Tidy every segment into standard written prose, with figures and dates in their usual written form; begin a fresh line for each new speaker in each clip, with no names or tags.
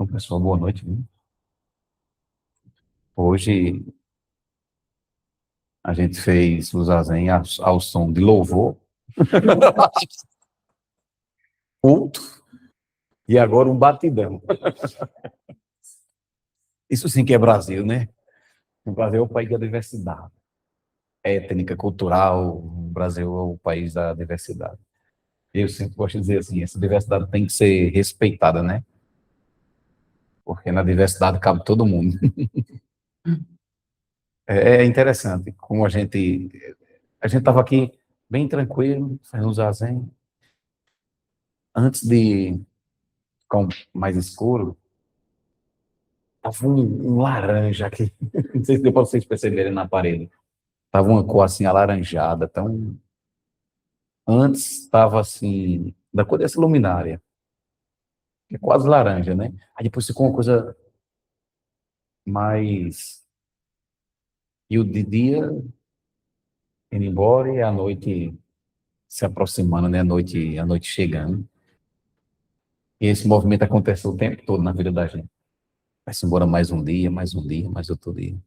Então, pessoal, boa noite, viu? Hoje a gente fez o zazen ao som de louvor, culto e agora um batidão. Isso sim que é Brasil, né? O Brasil é o país da diversidade étnica, cultural. O Brasil é o país da diversidade. Eu sempre gosto de dizer assim, essa diversidade tem que ser respeitada, né? Porque na diversidade cabe todo mundo. É interessante como a gente estava aqui bem tranquilo, fazendo um zazen. Antes de ficar mais escuro, tava um laranja aqui. Não sei se deu para vocês perceberem na parede. Tava uma cor assim alaranjada. Então, antes estava assim, da cor dessa luminária, que é quase laranja, né? Aí depois ficou uma coisa mais. E o de dia indo embora e a noite se aproximando, né? A noite chegando. E esse movimento acontece o tempo todo na vida da gente. Vai-se embora mais um dia, mais um dia, mais outro dia.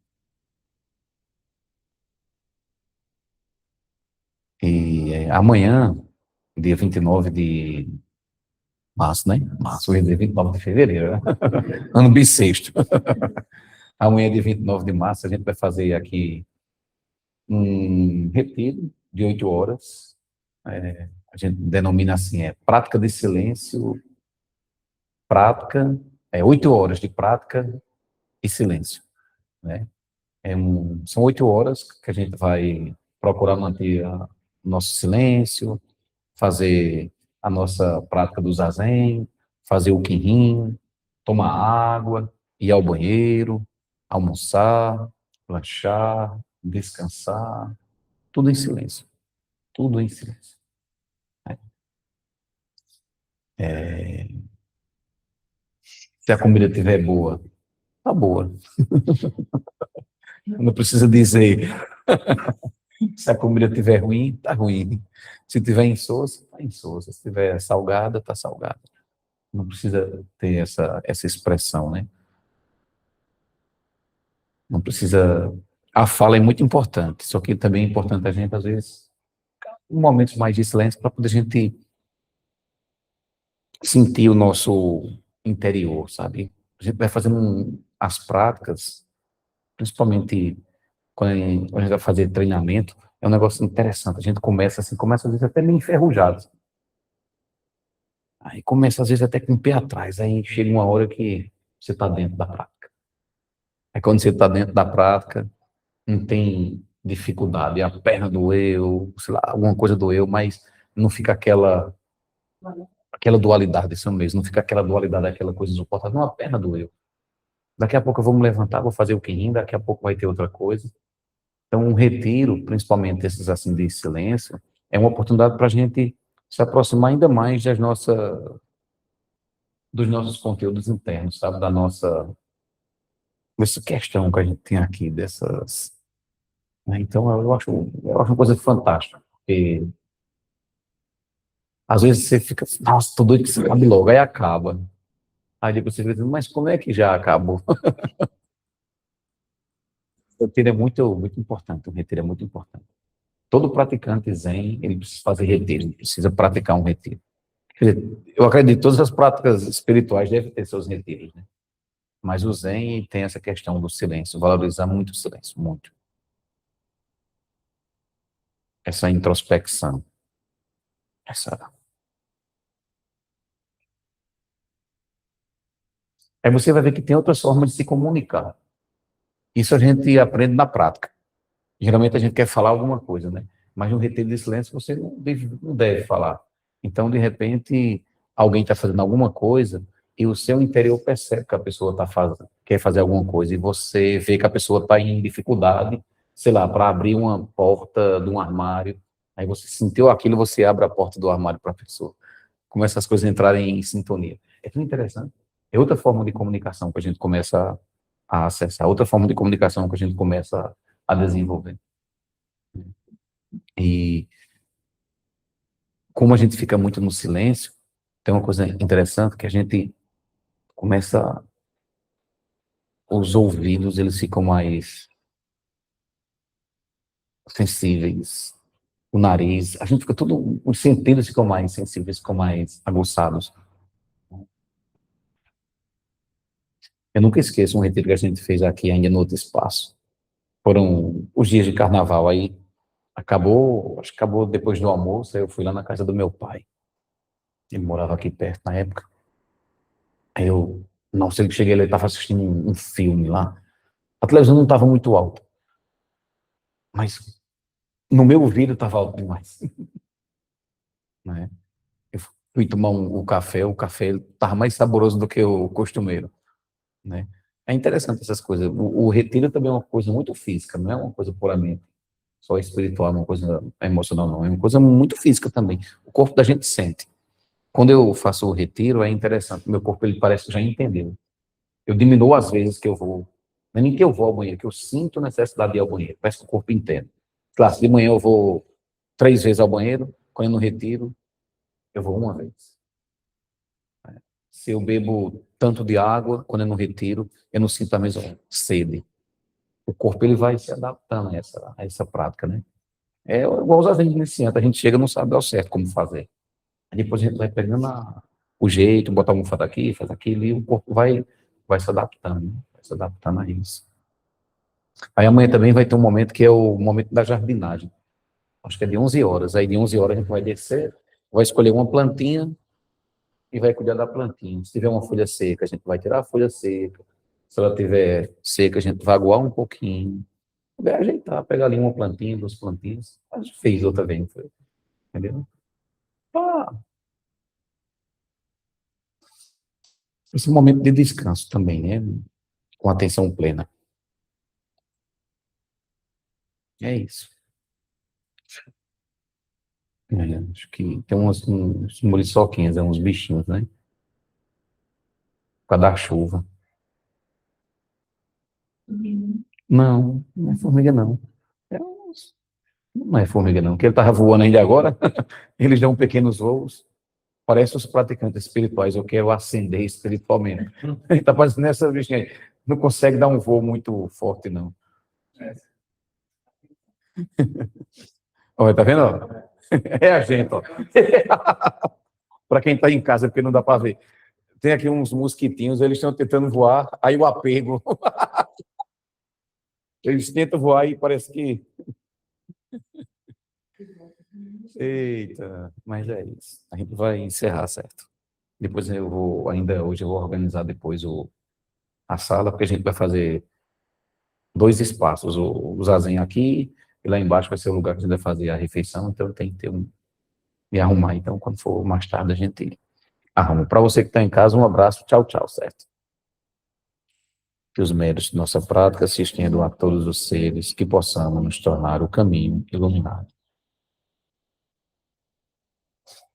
E amanhã, dia 29 de março, né? Março, eu ia dizer 29 de fevereiro, né? Ano bissexto. Amanhã, dia 29 de março, a gente vai fazer aqui um retiro de 8 horas. A gente denomina assim, prática de silêncio, prática, 8 horas de prática e silêncio, né? São 8 horas que a gente vai procurar manter o nosso silêncio, fazer a nossa prática do zazen, fazer o quinrim, tomar água, ir ao banheiro, almoçar, lanchar, descansar, tudo em silêncio, tudo em silêncio. Se a comida estiver boa, tá boa. Não precisa dizer. Se a comida estiver ruim, tá ruim. Se tiver insossa, tá insossa. Se tiver salgada, tá salgada. Não precisa ter essa expressão, né? Não precisa. A fala é muito importante, só que também é importante a gente, às vezes, em momentos mais de silêncio, para poder a gente sentir o nosso interior, sabe? A gente vai fazendo as práticas, principalmente quando a gente vai fazer treinamento, é um negócio interessante. A gente começa assim, começa às vezes até meio enferrujado. Aí começa às vezes até com o pé atrás, aí chega uma hora que você está dentro da prática. Aí quando você está dentro da prática, não tem dificuldade, a perna doeu, sei lá, alguma coisa doeu, mas não fica aquela dualidade, isso mesmo, não fica aquela dualidade, aquela coisa insuportável, não, a perna doeu. Daqui a pouco eu vou me levantar, vou fazer o que daqui a pouco vai ter outra coisa. Então, um retiro, principalmente esses assim de silêncio, é uma oportunidade para a gente se aproximar ainda mais dos nossos conteúdos internos, sabe? Dessa questão que a gente tem aqui, dessas. Né? Então, eu acho uma coisa fantástica, porque às vezes você fica assim, nossa, tô doido que isso acabe logo, aí acaba. Aí depois você fica assim, mas como é que já acabou? O retiro é muito, muito importante, o retiro é muito importante. Todo praticante zen, ele precisa fazer retiro, ele precisa praticar um retiro. Quer dizer, eu acredito que todas as práticas espirituais devem ter seus retiros, né? Mas o zen tem essa questão do silêncio, valorizar muito o silêncio, muito. Essa introspecção, essa. Aí você vai ver que tem outras formas de se comunicar. Isso a gente aprende na prática. Geralmente a gente quer falar alguma coisa, né? Mas no retiro de silêncio você não deve falar. Então, de repente, alguém está fazendo alguma coisa e o seu interior percebe que a pessoa quer fazer alguma coisa e você vê que a pessoa está em dificuldade, sei lá, para abrir uma porta de um armário. Aí você sentiu aquilo, você abre a porta do armário para a pessoa. Começa as coisas a entrarem em sintonia. É tão interessante. É outra forma de comunicação que a gente começa a acessar, outra forma de comunicação que a gente começa a desenvolver. E como a gente fica muito no silêncio, tem uma coisa interessante que a gente começa, os ouvidos, eles ficam mais sensíveis, o nariz, a gente fica tudo, os sentidos ficam mais sensíveis, ficam mais aguçados. Eu nunca esqueço um retiro que a gente fez aqui ainda no outro espaço. Foram os dias de carnaval, aí acabou, acho que acabou depois do almoço, aí eu fui lá na casa do meu pai. Ele morava aqui perto na época. Aí eu, não sei, cheguei, ele estava assistindo um filme lá. A televisão não estava muito alta, mas no meu ouvido estava alto demais, né? Eu fui tomar o café estava mais saboroso do que o costumeiro, né? É interessante essas coisas. O retiro também é uma coisa muito física, não é uma coisa puramente só espiritual, uma coisa emocional, não. É uma coisa muito física também. O corpo da gente sente. Quando eu faço o retiro, é interessante. Meu corpo, ele parece que já entendeu. Eu diminuo as vezes que eu vou. Não é nem que eu vou ao banheiro, que eu sinto necessidade de ir ao banheiro. Parece que o corpo entende. Claro, de manhã eu vou 3 vezes ao banheiro, quando eu não retiro, eu vou uma vez. Se eu bebo tanto de água, quando eu não retiro, eu não sinto a mesma sede. O corpo, ele vai se adaptando a essa prática, né? É igual os aventos iniciantes, a gente chega e não sabe ao certo como fazer. Aí depois a gente vai pegando o jeito, botar a almofada aqui, faz aquilo, e o corpo vai se adaptando, né? Vai se adaptando a isso. Aí amanhã também vai ter um momento que é o momento da jardinagem. Acho que é de 11 horas. Aí de 11 horas a gente vai descer, vai escolher uma plantinha e vai cuidar da plantinha. Se tiver uma folha seca, a gente vai tirar a folha seca. Se ela tiver seca, a gente vai aguar um pouquinho. Vai ajeitar, pegar ali uma plantinha, duas plantinhas. A gente fez outra vez, entendeu? Ah, esse momento de descanso também, né? Com atenção plena. É isso. É, acho que tem uns muriçoquinhas, uns bichinhos, né? Por causa da chuva. Não, não é formiga, não. Não é formiga, não. Que ele estava voando ainda agora. Eles dão pequenos voos. Parece os praticantes espirituais. Eu quero ascender espiritualmente. Ele está parecendo essa bichinha aí. Não consegue dar um voo muito forte, não. Olha, tá vendo? É a gente, ó. Para quem está em casa, porque não dá para ver. Tem aqui uns mosquitinhos, eles estão tentando voar, aí o apego. Eles tentam voar e parece que. Eita, mas é isso. A gente vai encerrar, certo? Depois eu vou, ainda hoje eu vou organizar depois a sala, porque a gente vai fazer 2 espaços, o zazen aqui, e lá embaixo vai ser o lugar que a gente vai fazer a refeição, então tem que ter me arrumar. Então, quando for mais tarde, a gente arruma. Para você que está em casa, um abraço, tchau, tchau, certo? Que os méritos de nossa prática se estendam a todos os seres, que possamos nos tornar o caminho iluminado.